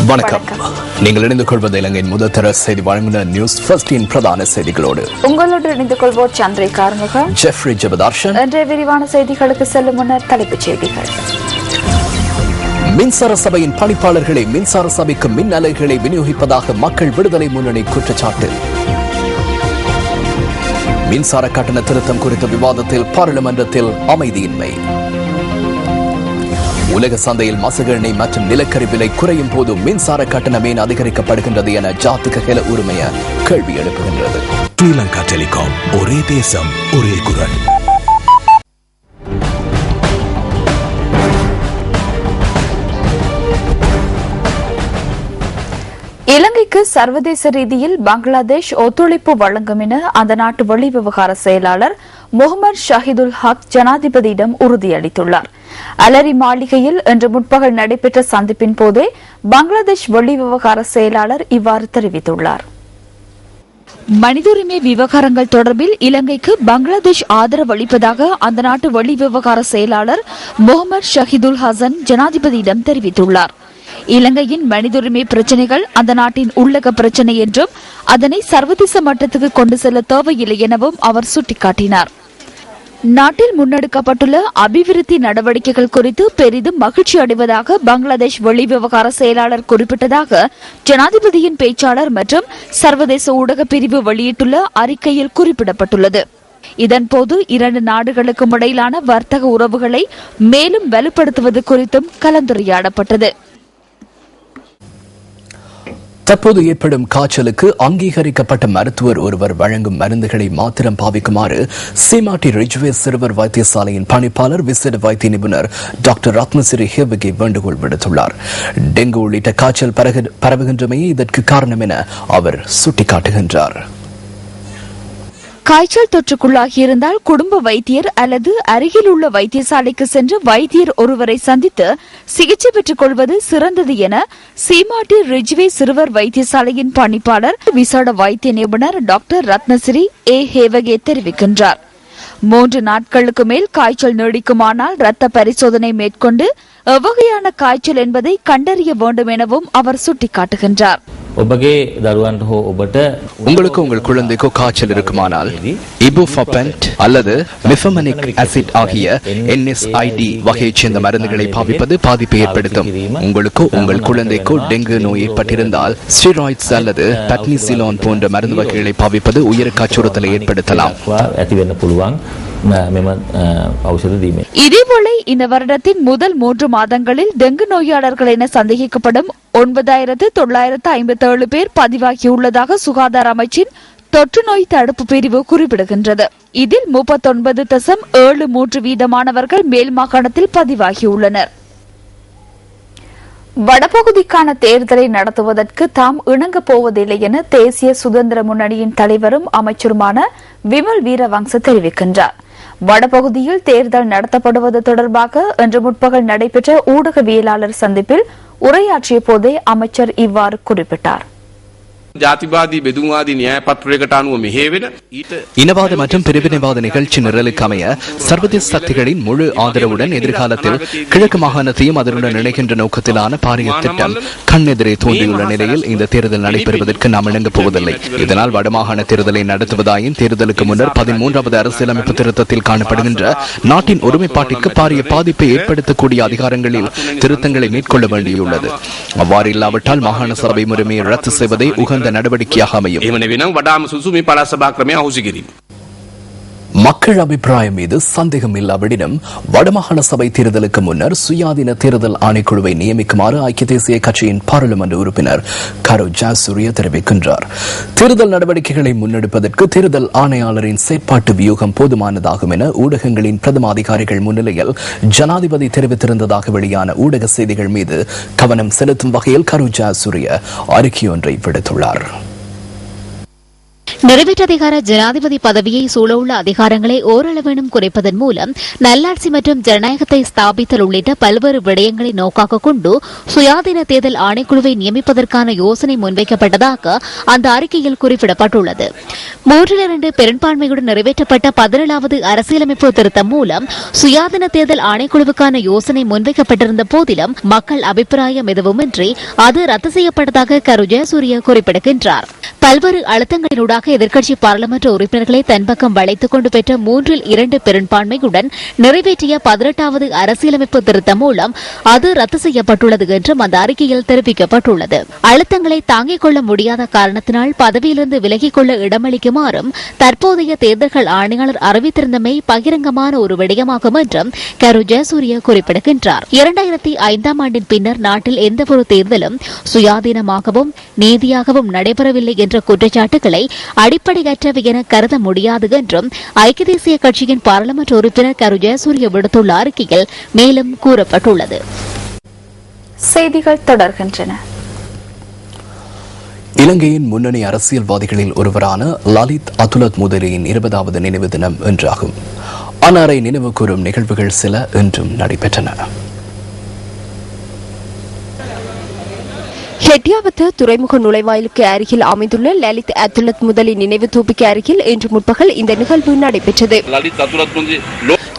வணக்கம். நீங்கள் இணைந்து கொள்வது இலங்கையின் முதல்தர செய்தி வழங்குனர் நியூஸ் ஃபர்ஸ்டின் பிரதான செய்திகளோடு. உங்களோடு இணைந்து கொள்வோர் சந்திரிகா ஆறுமுகம், ஜெஃப்ரி ஜெபதார்ஷன். இன்றைய விரிவான செய்திகளுக்கு செல்லும் முன்னர் தலைப்புச் செய்திகள். மின்சார சபையின் பணிப்பாளர்களை மின்சார சபைக்கு மின் அலைகளை விநியோகிப்பதாக மக்கள் விடுதலை முன்னணி குற்றச்சாட்டு. மின்சார கட்டண திருத்தம் குறித்த விவாதத்தில் பாராளுமன்றத்தில் அமைதியின்மை. உலக சந்தையில் மசகு எண்ணெய் மற்றும் நிலக்கரி விலை குறையும் போது மின்சார கட்டணம் ஏன் அதிகரிக்கப்படுகின்றது என ஜாத்க ஹெல உரிமைய கேள்வி எழுப்புகின்றது. ஸ்ரீலங்கா டெலிகாம், ஒரே தேசம் ஒரே குரல். இலங்கைக்கு சர்வதேச ரீதியில் பங்களாதேஷ் ஒத்துழைப்பு வழங்கும் என அந்த நாட்டு வெளிவிவகார செயலாளர் முகமது ஷஹீதுல் ஹக் ஜனாதிபதியிடம் உறுதியளித்துள்ளார். அலரி மாளிகையில் இன்று முற்பகல் நடைபெற்ற சந்திப்பின் போதே பங்களாதேஷ் வெளிவிவகார செயலாளர் இவ்வாறு தெரிவித்துள்ளார். மனித உரிமை விவகாரங்கள் தொடர்பில் இலங்கைக்கு பங்களாதேஷ் ஆதரவு அளிப்பதாக அந்த நாட்டு வெளிவிவகார செயலாளர் முகமது ஷஹீதுல் ஹசன் ஜனாதிபதியிடம் தெரிவித்துள்ளார். இலங்கையின் மனித உரிமை பிரச்சினைகள் அந்த நாட்டின் உள்ளக பிரச்சினை என்றும் அதனை சர்வதேச மட்டத்துக்கு கொண்டு செல்ல தேவையில்லை எனவும் அவர் சுட்டிக்காட்டினார். நாட்டில் முன்னெடுக்கப்பட்டுள்ள அபிவிருத்தி நடவடிக்கைகள் குறித்து பெரிதும் மகிழ்ச்சி அடைவதாக பங்களாதேஷ் வெளிவிவகார செயலாளர் குறிப்பிட்டதாக ஜனாதிபதியின் பேச்சாளர் மற்றும் சர்வதேச ஊடக பிரிவு வெளியிட்டுள்ள அறிக்கையில் குறிப்பிடப்பட்டுள்ளது. இதன்போது இரண்டு நாடுகளுக்கும் இடையிலான வர்த்தக உறவுகளை மேலும் வலுப்படுத்துவது குறித்தும் கலந்துரையாடப்பட்டது. தற்போது ஏற்படும் காய்ச்சலுக்கு அங்கீகரிக்கப்பட்ட மருத்துவர் ஒருவர் வழங்கும் மருந்துகளை மாத்திரம் பாவிக்குமாறு சீமாட்டி ரிஜ்வே சிறுவர் வைத்தியசாலையின் பணிப்பாளர் விசேட வைத்திய நிபுணர் டாக்டர் ரத்னசிறி ஹேவகே வேண்டுகோள் விடுத்துள்ளார். டெங்கு உள்ளிட்ட காய்ச்சல் பரவுகின்றமையே இதற்கு காரணம் என அவர் சுட்டிக்காட்டுகின்றார். காய்ச்சல் தொற்றுக்குள்ளாகியிருந்தால் குடும்ப வைத்தியர் அல்லது அருகில் உள்ள வைத்தியசாலைக்கு சென்று வைத்தியர் ஒருவரை சந்தித்து சிகிச்சை பெற்றுக் கொள்வது சிறந்தது என சீமாட்டி ரிஜ்வே சிறுவர் வைத்தியசாலையின் பணிப்பாளர் விசேட வைத்திய நிபுணர் டாக்டர் ரத்னசிறி ஹேவகே தெரிவிக்கின்றார். 3 நாட்களுக்கு மேல் காய்ச்சல் நீடிக்குமானால் இரத்த பரிசோதனை மேற்கொண்டு எவ்வகையான காய்ச்சல் என்பதை கண்டறிய வேண்டும் எனவும் அவர் சுட்டிக்காட்டுகின்றார். உங்களுக்கு உங்கள் குழந்தைக்கோ காய்ச்சல் இருக்குமானால் இபுப்ரோஃபென் அல்லது மிஃபெமனிக் ஆசிட் ஆகிய NSAID வகையைச் சேர்ந்த மருந்துகளை பாவிப்பது பாதிப்பை ஏற்படுத்தும். உங்களுக்கு உங்கள் குழந்தைக்கோ டெங்கு நோய் ஏற்பட்டிருந்தால் ஸ்டீராய்ட்ஸ் அல்லது பட்னிசிலோன் போன்ற மருந்து வகைகளை பாவிப்பது உயிருக்கு அச்சுறுத்தலை ஏற்படுத்தலாம். இதேபோல இந்த வருடத்தின் முதல் 3 மாதங்களில் டெங்கு நோயாளர்கள் என சந்தேகிக்கப்படும் 9,957 பேர் பதிவாகியுள்ளதாக சுகாதார அமைச்சின் தொற்று நோய் தடுப்பு பிரிவு குறிப்பிடுகின்றது. இதில் 39.73% மேல் மாகாணத்தில் பதிவாகியுள்ளனர். வடபகுதிக்கான தேர்தலை நடத்துவதற்கு தாம் இணங்கப் போவதில்லை என தேசிய சுதந்திர முன்னணியின் தலைவரும் அமைச்சருமான விமல் வீரவங்ச தெரிவிக்கின்றார். வடபகுதியில் தேர்தல் நடத்தப்படுவது தொடர்பாக இன்று முற்பகல் நடைபெற்ற ஊடகவியலாளர் சந்திப்பில் உரையாற்றிய போதே அமைச்சர் இவ்வாறு குறிப்பிட்டார். ஜாதிவாதி பெதுவாதி நியாய பத்திரකට අනුව මෙහෙවෙන இனவாத மற்றும் பிரிவினைவாத நிகழ்ச்சி நிரலுக்கு அமைய சர்வதேச சக்திகளின் முழு ஆதரவுடன் எதிர்காலத்தில் கிழக்கு மாகாணத்தையும் அதனுடன் இணைகின்ற நோக்கத்திலான பாரிய திட்டம் கண்ணெதிரே தோன்றியுள்ள நிலையில் இந்த தேர்தல் நடைபெறுவதற்கு நாம் இணங்கப் போவதில்லை. இதனால் வடமாகாண தேர்தலை நடத்துவதாயின் தேர்தலுக்கு முன்னர் 13வது அரசியலமைப்பு திருத்தத்தில் காணப்படுகின்ற நாட்டின் ஒருமைப்பாட்டிற்கு பாரிய பாதிப்பை ஏற்படுத்தக்கூடிய அதிகாரங்களில் திருத்தங்களை மேற்கொள்ள வேண்டியுள்ளது. அவ்வாறு இல்லாவிட்டால் மாகாண சபை முறைமையை ரத்து செய்வதே உகந்த நடவடிக்கையாக அமையும். மக்கள் அபிப்பிராயம் மீது சந்தேகம் இல்லாவிடினும் வடமாகாண சபை தேர்தலுக்கு முன்னர் சுயாதீன தேர்தல் ஆணைக்குழுவை நியமிக்குமாறு ஐக்கிய தேசிய கட்சியின் பாராளுமன்ற உறுப்பினர் கரு ஜாசூரிய தெரிவிக்கின்றார். தேர்தல் நடவடிக்கைகளை முன்னெடுப்பதற்கு தேர்தல் ஆணையாளரின் செயற்பாட்டு வியூகம் போதுமானதாகும் என ஊடகங்களின் பிரதம அதிகாரிகள் முன்னிலையில் ஜனாதிபதி தெரிவித்திருந்ததாக வெளியான ஊடக செய்திகள் மீது கவனம் செலுத்தும் வகையில் கரு ஜாசூரிய அறிக்கை ஒன்றை விடுத்துள்ளார். நிறைவேற்றதிகார ஜனாதிபதி பதவியை சூழவுள்ள அதிகாரங்களை ஓரளவேனும் குறைப்பதன் மூலம் நல்லாட்சி மற்றும் ஜனநாயகத்தை ஸ்தாபித்தல் உள்ளிட்ட பல்வேறு விடயங்களை நோக்காக கொண்டு சுயாதீன தேர்தல் ஆணைக்குழுவை நியமிப்பதற்கான யோசனை முன்வைக்கப்பட்டதாக அந்த அறிக்கையில் குறிப்பிடப்பட்டுள்ளது. 3/2 பெரும்பான்மையுடன் நிறைவேற்றப்பட்ட 17வது அரசியலமைப்பு திருத்தம் மூலம் சுயாதீன தேர்தல் ஆணைக்குழுவுக்கான யோசனை முன்வைக்கப்பட்டிருந்த போதிலும் மக்கள் அபிப்பிராயம் எதுவுமின்றி அது ரத்து செய்யப்பட்டதாக கரு ஜெயசூரிய குறிப்பிடுகின்றார். பல்வேறு அழுத்தங்களினூடாக எதிர்க்கட்சி பாராளுமன்ற உறுப்பினர்களை தன்பக்கம் வளைத்துக் கொண்டு பெற்ற 3/2 பெரும்பான்மையுடன் நிறைவேற்றிய 18வது அரசியலமைப்பு திருத்தம் மூலம் அது ரத்து செய்யப்பட்டுள்ளது என்றும் அந்த அறிக்கையில் தெரிவிக்கப்பட்டுள்ளது. அழுத்தங்களை தாங்கிக் கொள்ள முடியாத காரணத்தினால் பதவியிலிருந்து விலகிக் கொள்ள இடமளிக்குமாறும் தற்போதைய தேர்தல்கள் ஆணையாளர் அறிவித்திருந்தமை பகிரங்கமான ஒரு விடயமாகும் என்றும் கரு ஜெயசூரிய குறிப்பிடுகின்றார். 2005ஆம் ஆண்டின் பின்னர் நாட்டில் எந்தவொரு தேர்தலும் சுயாதீனமாகவும் நீதியாகவும் நடைபெறவில்லை என்ற குற்றச்சாட்டுகளை அடிப்படையற்றவை என கருத முடியாது என்றும் ஐக்கிய தேசிய கட்சியின் பாராளுமன்ற உறுப்பினர் கரு ஜெயசூரிய விடுத்துள்ள அறிக்கையில் மேலும் கூறப்பட்டுள்ளது. செய்திகள் தொடர்கின்றன. இலங்கையின் முன்னணி அரசியல்வாதிகளில் ஒருவரான லலித் அதுலத் முதலியின் 20வது நினைவு தினம் இன்றாகும். அன்னாரை நினைவு கூறும் நிகழ்வுகள் சில இன்றும் நடைபெற்றன. ஹெட்டியாவத்து துறைமுக நுழைவாயிலுக்கு அருகில் அமைந்துள்ள லலித் அதுலத் முதலி நினைவு தூபிக்கு அருகில் இன்று முற்பகல் இந்த நிகழ்வு நடைபெற்றது.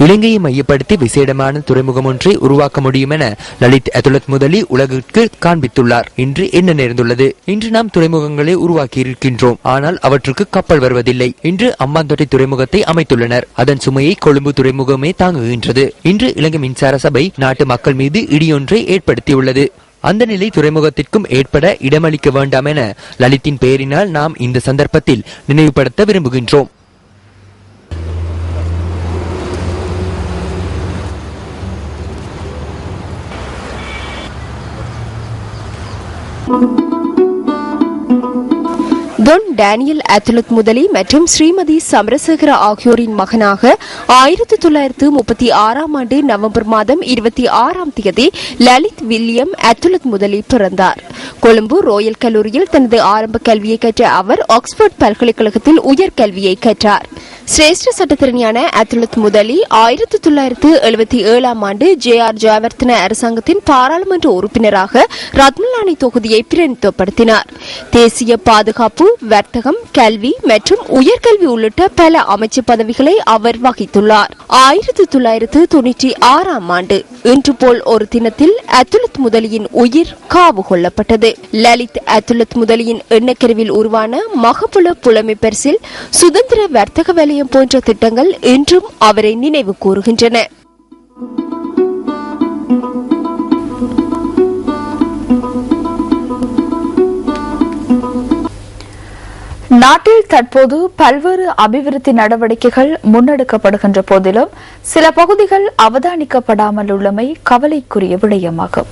இலங்கையை மையப்படுத்தி விசேடமான துறைமுகம் ஒன்றை உருவாக்க முடியும் என லலித் அதுலத் முதலி உலகிற்கு காண்பித்துள்ளார். இன்று என்ன நேர்ந்துள்ளது? இன்று நாம் துறைமுகங்களை உருவாக்கி இருக்கின்றோம், ஆனால் அவற்றுக்கு கப்பல் வருவதில்லை. இன்று அம்பாந்தோட்டை துறைமுகத்தை அமைத்துள்ளனர். அதன் சுமையை கொழும்பு துறைமுகமே தாங்குகின்றது. இன்று இலங்கை மின்சார சபை நாட்டு மக்கள் மீது இடியொன்றை ஏற்படுத்தியுள்ளது. அந்த நிலை துறைமுகத்திற்கும் ஏற்பட இடமளிக்க வேண்டாம் என லலித்தின் பெயரினால் நாம் இந்த சந்தர்ப்பத்தில் நினைவுபடுத்த விரும்புகின்றோம். டொன் டேனியல் அதுலத் முதலி மற்றும் ஸ்ரீமதி சமரசேகர ஆகியோரின் மகனாக 1936ஆம் ஆண்டு நவம்பர் மாதம் 26ஆம் தேதி லலித் வில்லியம் அதுலத் முதலி பிறந்தார். கொழும்பு ரோயல் கல்லூரியில் தனது ஆரம்ப கல்வியை கற்ற அவர் ஆக்ஸ்போர்ட் பல்கலைக்கழகத்தில் உயர்கல்வியை கற்றார். சிரேஷ்ட சட்டத்திறனியான அதுலத் முதலி 1977ஆம் ஆண்டு ஜே.ஆர். ஜெயவர்தன அரசாங்கத்தின் பாராளுமன்ற உறுப்பினராக ரத்மலானி தொகுதியை பிரதிநிதித்துவப்படுத்தினார். தேசிய பாதுகாப்பு, வர்த்தகம், கல்வி மற்றும் உயர்கல்வி உள்ளிட்ட பல அமைச்சு பதவிகளை அவர் வகித்துள்ளார். 1996ஆம் ஆண்டு இன்று போல் ஒரு தினத்தில் அதுலத் முதலியின் உயிர் காவு கொள்ளப்பட்டது. லலித் அதுலத் முதலியின் எண்ணக்கருவில் உருவான மகபுல புலமை பரிசில், சுதந்திர வர்த்தக வலயம் போன்ற திட்டங்கள் இன்றும் அவரை நினைவு கூறுகின்றன. நாட்டில் தற்போது பல்வேறு அபிவிருத்தி நடவடிக்கைகள் முன்னெடுக்கப்படுகின்ற போதிலும் சில பகுதிகள் அவதானிக்கப்படாமல் உள்ளமை கவலைக்குரிய விடயமாகும்.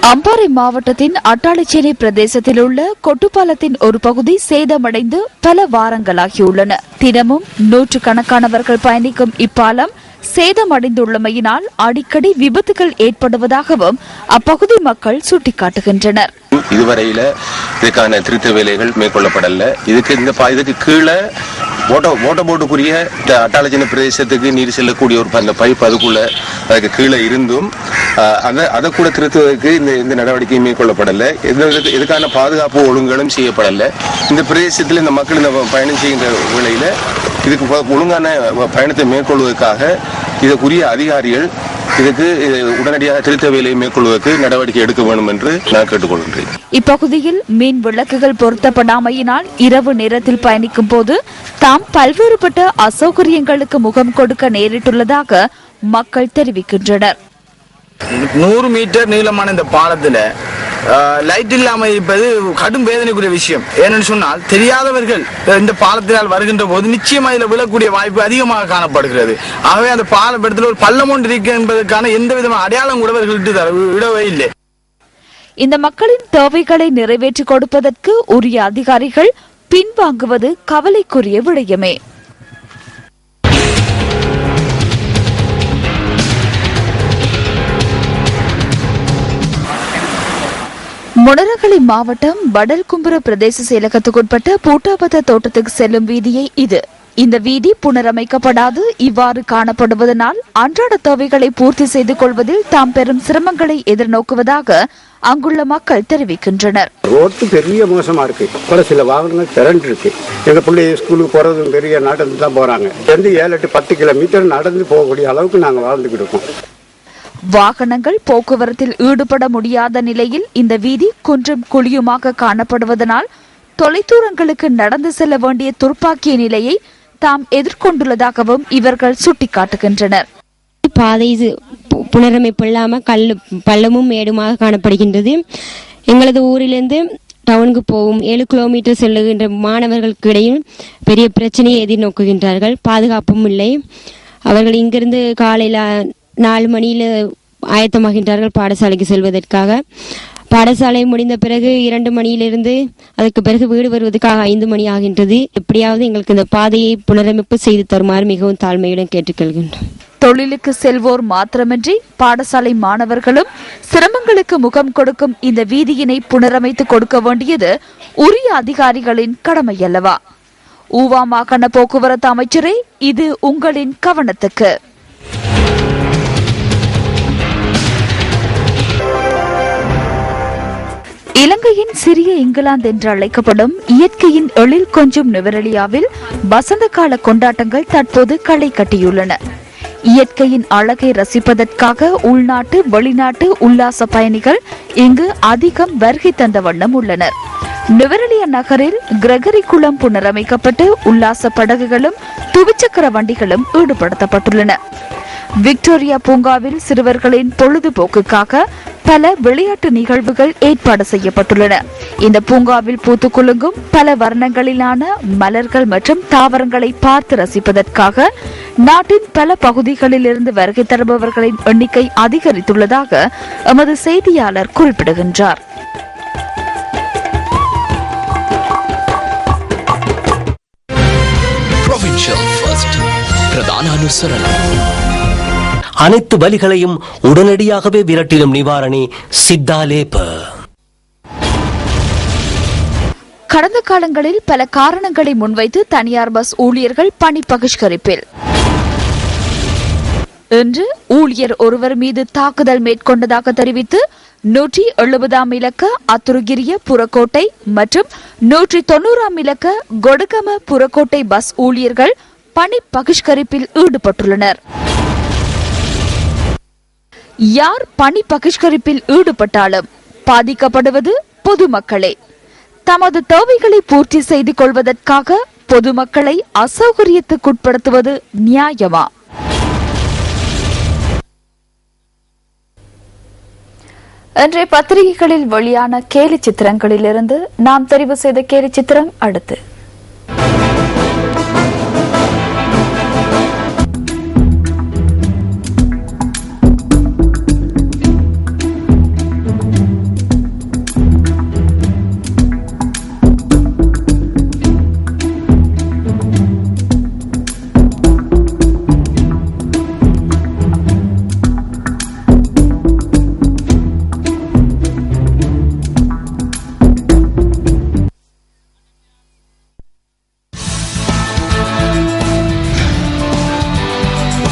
அம்பாறை மாவட்டத்தின் அட்டாளிச்சேனை பிரதேசத்தில் உள்ள கொட்டுப்பாலத்தின் ஒரு பகுதி சேதமடைந்து பல வாரங்களாகியுள்ளன. தினமும் நூற்றுக்கணக்கானவர்கள் பயணிக்கும் இப்பாலம் சேதமடைந்துள்ளமையினால் அடிக்கடி விபத்துகள் ஏற்படுவதாகவும் அப்பகுதி மக்கள் சுட்டிக்காட்டுகின்றனர். இதுவரையில இதுக்கான திருத்த வேலைகள் மேற்கொள்ளப்படல. இதுக்கு கீழே ஓட்ட போட்டுக்குரிய அட்டாளஜன பிரதேசத்துக்கு நீர் செல்லக்கூடிய ஒரு அந்த பைப் அதுக்குள்ள அதுக்கு கீழே இருந்தும் அதை கூட திருத்துவதற்கு இந்த நடவடிக்கை மேற்கொள்ளப்படல. இதுக்கான பாதுகாப்பு ஒழுங்குகளும் செய்யப்படல. இந்த பிரதேசத்தில் இந்த மக்கள் இந்த பயணம் செய்கின்ற வேளையில இதுக்கு ஒழுங்கான பயணத்தை மேற்கொள்வதற்காக இதற்குரிய அதிகாரிகள் இதுக்கு உடனடியாக திருத்த வேலையை மேற்கொள்வதற்கு நடவடிக்கை எடுக்க வேண்டும் என்று நான் கேட்டுக்கொள்கின்றேன். இப்பகுதியில் மின் விளக்குகள் பொருத்தப்படாமையினால் இரவு நேரத்தில் பயணிக்கும் போது தாம் பல்வேறுபட்ட அசௌகரியங்களுக்கு முகம் கொடுக்க நேரிட்டுள்ளதாக மக்கள் தெரிவிக்கின்றனர். 100 மீட்டர் நீளமான இந்த பாலத்துல லைட் இல்லாமல் இருப்பது கடும் வேதனைக்குரிய விஷயம். ஏனென்று சொன்னால் தெரியாதவர்கள் இந்த பாலத்தினால் வருகின்ற போது நிச்சயமாக இதில் விழக்கூடிய வாய்ப்பு அதிகமாக காணப்படுகிறது. ஆகவே அந்த பாலப்படத்தில் ஒரு பள்ளம் ஒன்று இருக்கு என்பதற்கான எந்த விதமான அடையாளம் கூட விடவே இல்லை. இந்த மக்களின் தேவைகளை நிறைவேற்றிக் கொடுப்பதற்கு உரிய அதிகாரிகள் பின்வாங்குவது கவலைக்குரிய விடயமே. முனரகலை மாவட்டம் படல்கும்புர பிரதேச செயலகத்துக்குட்பட்ட பூட்டாபத தோட்டத்துக்கு செல்லும் வீதியை இது. இந்த வீதி புனரமைக்கப்படாது இவ்வாறு காணப்படுவதனால் அன்றாட தேவைகளை பூர்த்தி செய்து கொள்வதில் தாம் பெரும் சிரமங்களை எதிர்நோக்குவதாக அங்குள்ள மக்கள் தெரிவிக்கின்றனர். ரோட்டு பெரிய மோசமா இருக்கு. பல சில வாகனங்கள் திரண்டு இருக்கு. எங்க பிள்ளைய ஸ்கூலுக்கு போறதும் பெரிய நடந்து தான் போறாங்க. 7, 8, 10 கிலோமீட்டர் நடந்து போகக்கூடிய அளவுக்கு நாங்க வாழ்ந்துகிட்டு இருக்கோம். வாகனங்கள் போக்குவரத்தில் ஈடுபட முடியாத நிலையில் இந்த வீதி குன்றும் குழியுமாக காணப்படுவதனால் தொலைதூரங்களுக்கு நடந்து செல்ல வேண்டிய துர்ப்பாக்கிய நிலையை தாம் எதிர்கொண்டுள்ளதாகவும் இவர்கள் சுட்டிக்காட்டுகின்றனர். பாதை புனரமைப்பு இல்லாமல் பள்ளமும் மேடுமாக காணப்படுகின்றது. எங்களது ஊரிலிருந்து டவுனுக்கு போகும் 7 கிலோமீட்டர் செல்லுகின்ற மாணவர்களுக்கு இடையில் பெரிய பிரச்சனையை எதிர்நோக்குகின்றார்கள். பாதுகாப்பும் இல்லை. அவர்கள் இங்கிருந்து காலையில் 4 மணியில் ஆயத்தமாகின்றார்கள் பாடசாலைக்கு செல்வதற்காக. பாடசாலை முடிந்த பிறகு 2 மணியிலிருந்து அதற்கு பிறகு வீடு வருவதற்காக 5 மணி ஆகின்றது. எப்படியாவது எங்களுக்கு இந்த பாதையை புனரமைப்பு செய்து தருமாறு மிகவும் தாழ்மையுடன் கேட்டுக்கொள்கின்றோம். தொழிலுக்கு செல்வோர் மாத்திரமின்றி பாடசாலை மாணவர்களும் சிரமங்களுக்கு முகம் கொடுக்கும் இந்த வீதியினை புனரமைத்து கொடுக்க வேண்டியது உரிய அதிகாரிகளின் கடமை அல்லவா? ஊவா மாகாண போக்குவரத்து அமைச்சரே, இது உங்களின் கவனத்துக்கு. இலங்கையின் சிறிய இங்கிலாந்து என்று அழைக்கப்படும் இயற்கையின் எழில் கொஞ்சும் நுவரெலியாவில் வசந்த கால கொண்டாட்டங்கள் தற்போது களை கட்டியுள்ளன. இயற்கையின் அழகை ரசிப்பதற்காக உள்நாட்டு வெளிநாட்டு உல்லாச பயணிகள் இங்கு அதிகம் வருகை தந்த வண்ணம் உள்ளனர். நுவரெலியா நகரில் கிரகரி குளம் புனரமைக்கப்பட்டு உல்லாச படகுகளும் துவிச்சக்கர வண்டிகளும் ஈடுபடுத்தப்பட்டுள்ளன. விக்டோரியா பூங்காவில் சிறுவர்களின் பொழுதுபோக்குக்காக பல விளையாட்டு நிகழ்வுகள் ஏற்பாடு செய்யப்பட்டுள்ளன. இந்த பூங்காவில் பூத்துக்குலுங்கும் பல வர்ணங்களிலான மலர்கள் மற்றும் தாவரங்களை பார்த்து ரசிப்பதற்காக நாட்டின் பல பகுதிகளில் இருந்து வருகை தருபவர்களின் எண்ணிக்கை அதிகரித்துள்ளதாக எமது செய்தியாளர் குறிப்பிடுகின்றார். அனைத்து வலிகளையும் உடனடியாகவே விரட்டிடும் நிவாரணி சித்தாலேப. கடந்த காலங்களில் பல காரணங்களை முன்வைத்து தனியார் பஸ் ஊழியர்கள் பணி பகிஷ்கரிப்பில். இன்று ஊழியர் ஒருவர் மீது தாக்குதல் மேற்கொண்டதாக தெரிவித்து 170ஆம் இலக்க அத்துருகிரிய புறக்கோட்டை மற்றும் 190ஆம் இலக்க கொடுகம புறக்கோட்டை பஸ் ஊழியர்கள் பணி பகிஷ்கரிப்பில் ஈடுபட்டுள்ளனர். யார் பணி பகிஷ்கரிப்பில் ஈடுபட்டாலும் பாதிக்கப்படுவது பொதுமக்களே. தமது தேவைகளை பூர்த்தி செய்து கொள்வதற்காக பொதுமக்களை அசௌகரியத்துக்குட்படுத்துவது நியாயமா? இன்றைய பத்திரிகைகளில் வெளியான கேலி சித்திரங்களிலிருந்து நாம் தெரிவு செய்த கேலி சித்திரம் அடுத்து.